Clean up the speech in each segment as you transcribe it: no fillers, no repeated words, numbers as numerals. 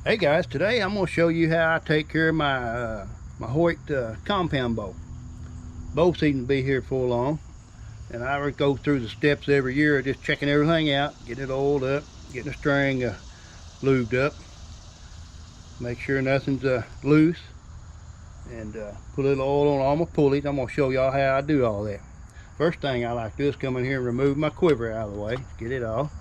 Hey guys, today I'm going to show you how I take care of my Hoyt Compound Bow. Bow season will be here for long, and I go through the steps every year, just checking everything out, getting it oiled up, getting the string lubed up, make sure nothing's loose, and put a little oil on all my pulleys. I'm going to show y'all how I do all that. First thing I like to do is come in here and remove my quiver out of the way, get it off.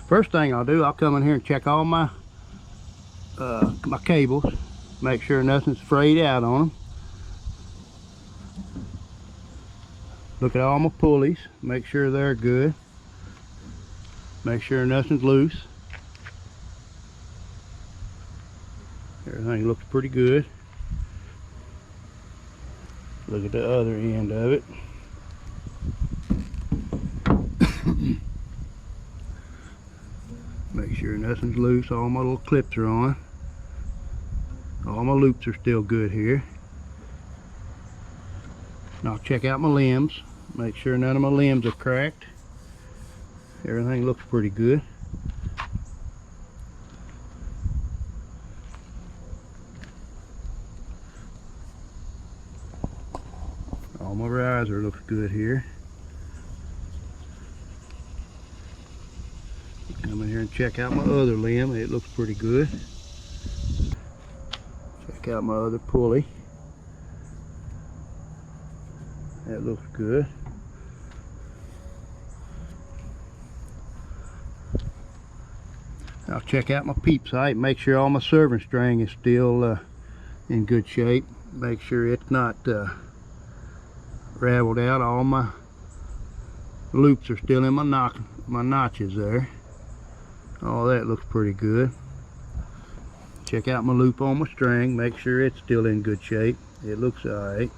First thing I'll do, I'll come in here and check all my my cables, make sure nothing's frayed out on them. Look at all my pulleys, make sure they're good. Make sure nothing's loose. Everything looks pretty good. Look at the other end of it. Make sure nothing's loose. All my little clips are on. All my loops are still good here. And I'll check out my limbs. Make sure none of my limbs are cracked. Everything looks pretty good. All my riser looks good here. Come in here and check out my other limb. It looks pretty good. Check out my other pulley. That looks good. I'll check out my peep sight. Make sure all my serving string is still in good shape. Make sure it's not raveled out. All my loops are still in my notches there. All that looks pretty good. Check out my loop on my string. Make sure it's still in good shape. It looks alright.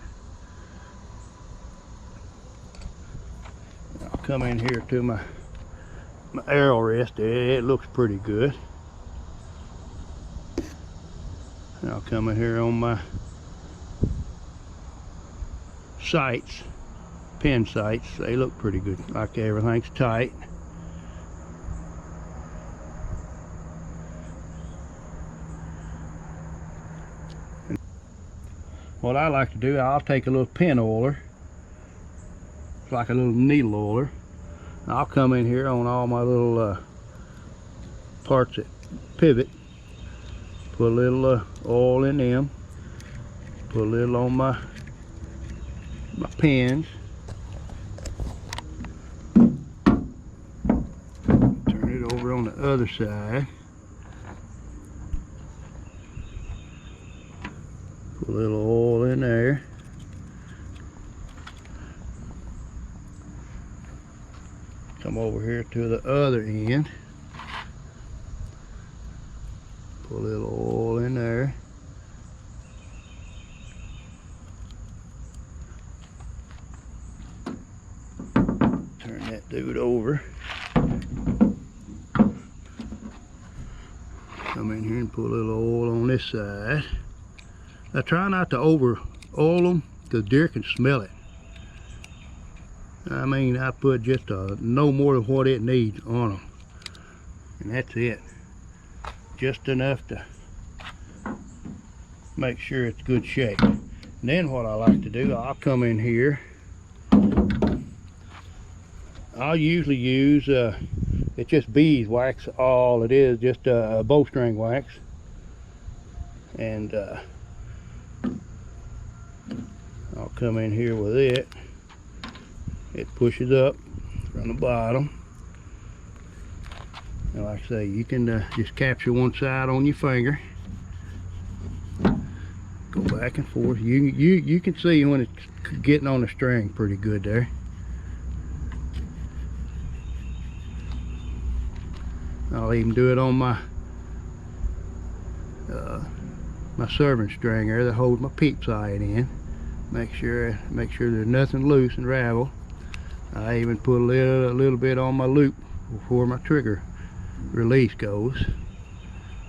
I'll come in here to my arrow rest. It looks pretty good. And I'll come in here on my sights, pin sights. They look pretty good. Like everything's tight. What I like to do, I'll take a little pin oiler. It's like a little needle oiler. I'll come in here on all my little parts that pivot. Put a little oil in them. Put a little on my pins. Turn it over on the other side. Put a little oil in there. Come over here to the other end. Put a little oil in there. Turn that dude over. Come in here and put a little oil on this side. I try not to over oil them because deer can smell it. I mean, I put just no more than what it needs on them, and that's it. Just enough to make sure it's good shape. And then what I like to do, I'll come in here. I'll usually use it's just beeswax. All it is, just bowstring wax, and I'll come in here with it. It pushes up from the bottom. And like I say, you can just capture one side on your finger. Go back and forth. You can see when it's getting on the string pretty good there. I'll even do it on my my serving string there that holds my peep sight in. Make sure there's nothing loose and ravel. I even put a little bit on my loop before my trigger release goes.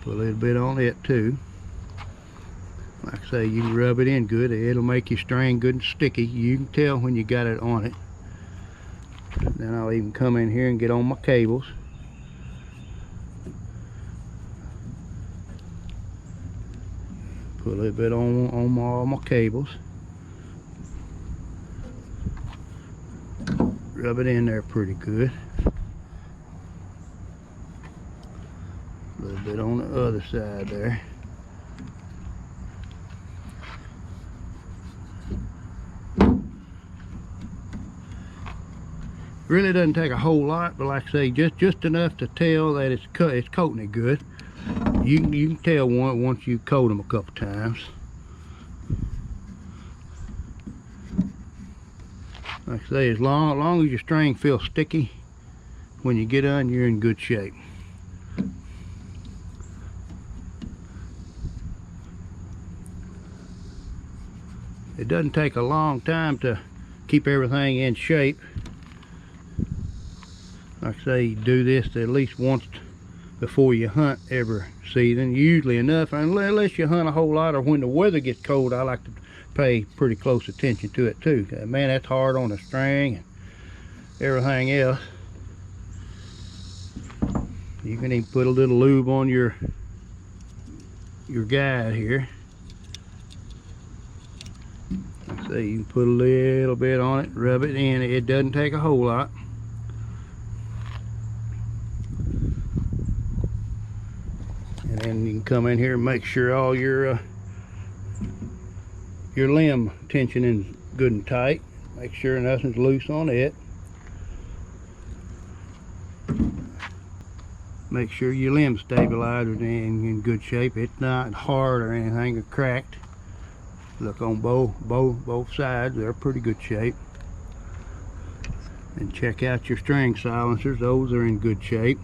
Put a little bit on it too. Like I say, you can rub it in good. It'll make your string good and sticky. You can tell when you got it on it. Then I'll even come in here and get on my cables. Put a little bit on all my cables. Rub it in there pretty good. A little bit on the other side there. Really doesn't take a whole lot, but like I say, just enough to tell that it's coating it good. You can tell once you coat them a couple times. Like I say, as long as your string feels sticky when you get on, you're in good shape. It doesn't take a long time to keep everything in shape. Like I say, you do this at least once before you hunt every season. Usually enough, unless you hunt a whole lot, or when the weather gets cold, I like to pay pretty close attention to it too. Man, that's hard on the string and everything else. You can even put a little lube on your guide here. Like I say, you can put a little bit on it, rub it in. It doesn't take a whole lot. And then you can come in here and make sure all your limb tension is good and tight. Make sure nothing's loose on it. Make sure your limb stabilizer is in good shape. It's not hard or anything or cracked. Look on both sides, they're pretty good shape. And check out your string silencers. Those are in good shape.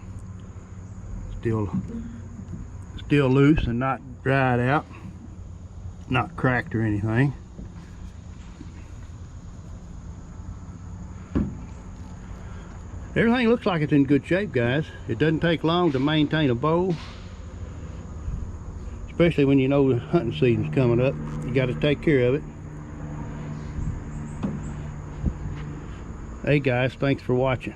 Still loose and not dried out, not cracked or anything. Everything looks like it's in good shape, guys. It doesn't take long to maintain a bow, especially when you know the hunting season's coming up. You got to take care of it. Hey guys, thanks for watching.